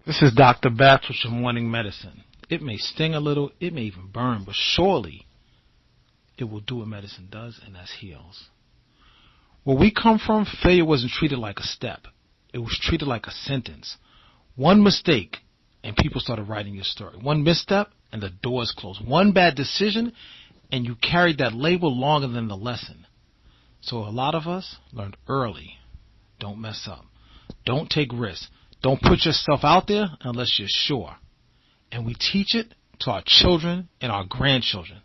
This is Dr. Batts with your morning medicine. It may sting a little, it may even burn, but surely it will do what medicine does, and that's heals. Where we come from, failure wasn't treated like a step. It was treated like a sentence. One mistake, and people started writing your story. One misstep, and the doors closed. One bad decision, and you carried that label longer than the lesson. So a lot of us learned early. Don't mess up. Don't take risks. Don't put yourself out there unless you're sure. And we teach it to our children and our grandchildren,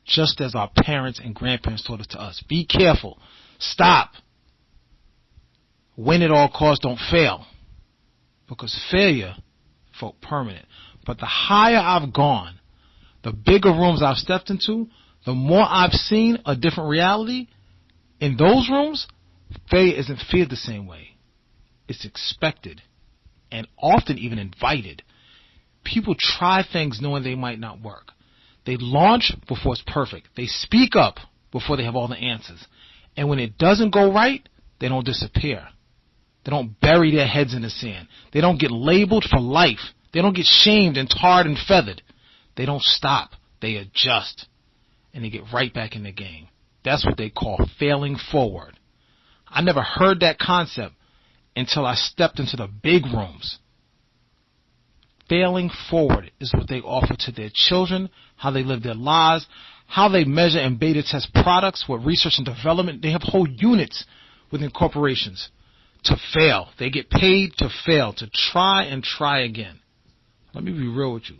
just as our parents and grandparents taught it to us. Be careful. Stop. Win at all costs. Don't fail. Because failure felt permanent. But the higher I've gone, the bigger rooms I've stepped into, the more I've seen a different reality. In those rooms, failure isn't feared the same way. It's expected and often even invited. People try things knowing they might not work. They launch before it's perfect. They speak up before they have all the answers. And when it doesn't go right, they don't disappear. They don't bury their heads in the sand. They don't get labeled for life. They don't get shamed and tarred and feathered. They don't stop. They adjust. And they get right back in the game. That's what they call failing forward. I never heard that concept until I stepped into the big rooms. Failing forward is what they offer to their children, how they live their lives, how they measure and beta test products with research and development. They have whole units within corporations to fail. They get paid to fail, to try and try again. Let me be real with you.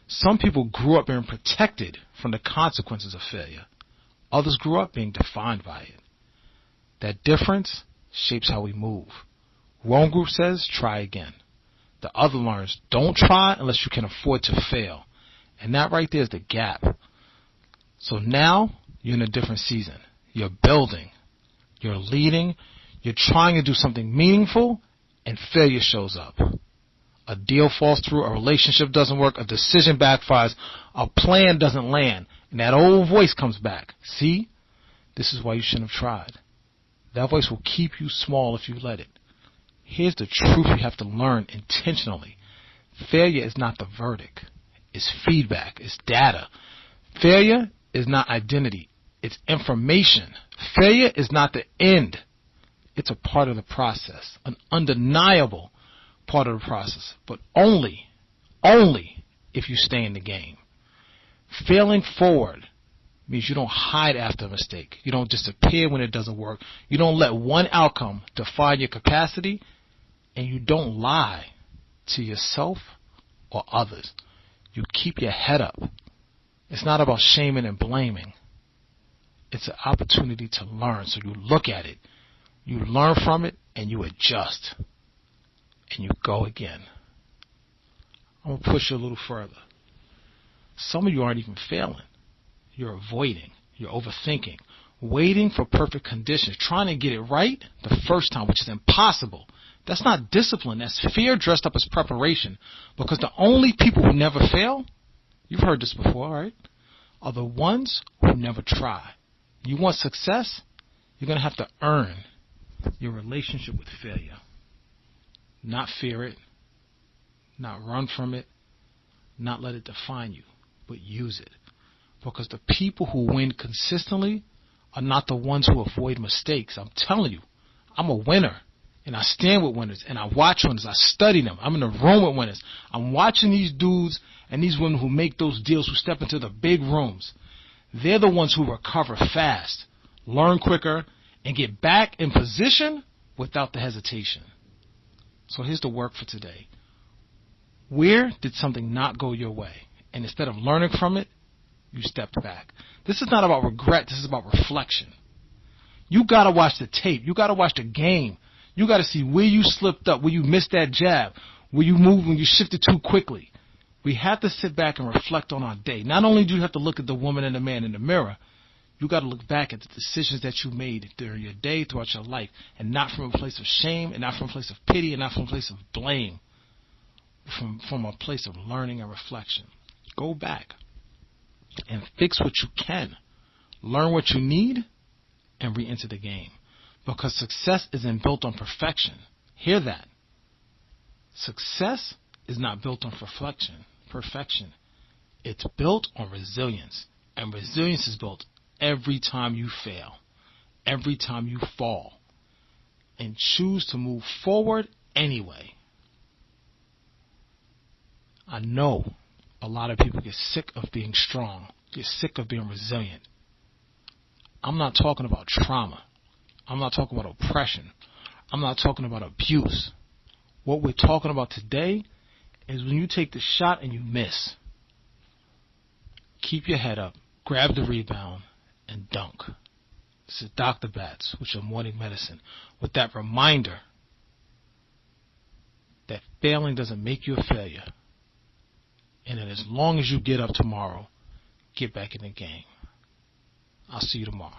Some people grew up being protected from the consequences of failure. Others grew up being defined by it. That difference shapes how we move. One group says, try again. The other learns, don't try unless you can afford to fail. And that right there is the gap. So now you're in a different season. You're building. You're leading. You're trying to do something meaningful, and failure shows up. A deal falls through. A relationship doesn't work. A decision backfires. A plan doesn't land. And that old voice comes back. See? This is why you shouldn't have tried. That voice will keep you small if you let it. Here's the truth you have to learn intentionally. Failure is not the verdict. It's feedback. It's data. Failure is not identity. It's information. Failure is not the end. It's a part of the process, an undeniable part of the process, but only if you stay in the game. Failing forward means you don't hide after a mistake. You don't disappear when it doesn't work. You don't let one outcome define your capacity, and you don't lie to yourself or others. You keep your head up. It's not about shaming and blaming. It's an opportunity to learn. So you look at it, you learn from it, and you adjust. And you go again. I'm going to push you a little further. Some of you aren't even failing. You're avoiding. You're overthinking. Waiting for perfect conditions. Trying to get it right the first time, which is impossible. That's not discipline. That's fear dressed up as preparation. Because the only people who never fail, you've heard this before, right, are the ones who never try. You want success? You're going to have to earn your relationship with failure. Not fear it. Not run from it. Not let it define you. But use it. Because the people who win consistently are not the ones who avoid mistakes. I'm telling you, I'm a winner. And I stand with winners, and I watch winners. I study them. I'm in the room with winners. I'm watching these dudes and these women who make those deals, who step into the big rooms. They're the ones who recover fast, learn quicker, and get back in position without the hesitation. So here's the work for today. Where did something not go your way? And instead of learning from it, you stepped back. This is not about regret. This is about reflection. You got to watch the tape. You got to watch the game. You got to see where you slipped up, where you missed that jab, where you moved when you shifted too quickly. We have to sit back and reflect on our day. Not only do you have to look at the woman and the man in the mirror, you got to look back at the decisions that you made during your day, throughout your life, and not from a place of shame, and not from a place of pity, and not from a place of blame, from a place of learning and reflection. Go back and fix what you can. Learn what you need and re-enter the game. Because success isn't built on perfection. Hear that. Success is not built on perfection. It's built on resilience. And resilience is built every time you fail, every time you fall, and choose to move forward anyway. I know a lot of people get sick of being strong, get sick of being resilient. I'm not talking about trauma. I'm not talking about oppression. I'm not talking about abuse. What we're talking about today is when you take the shot and you miss. Keep your head up, grab the rebound, and dunk. This is Dr. Bats with your morning medicine, with that reminder that failing doesn't make you a failure. And that as long as you get up tomorrow, get back in the game. I'll see you tomorrow.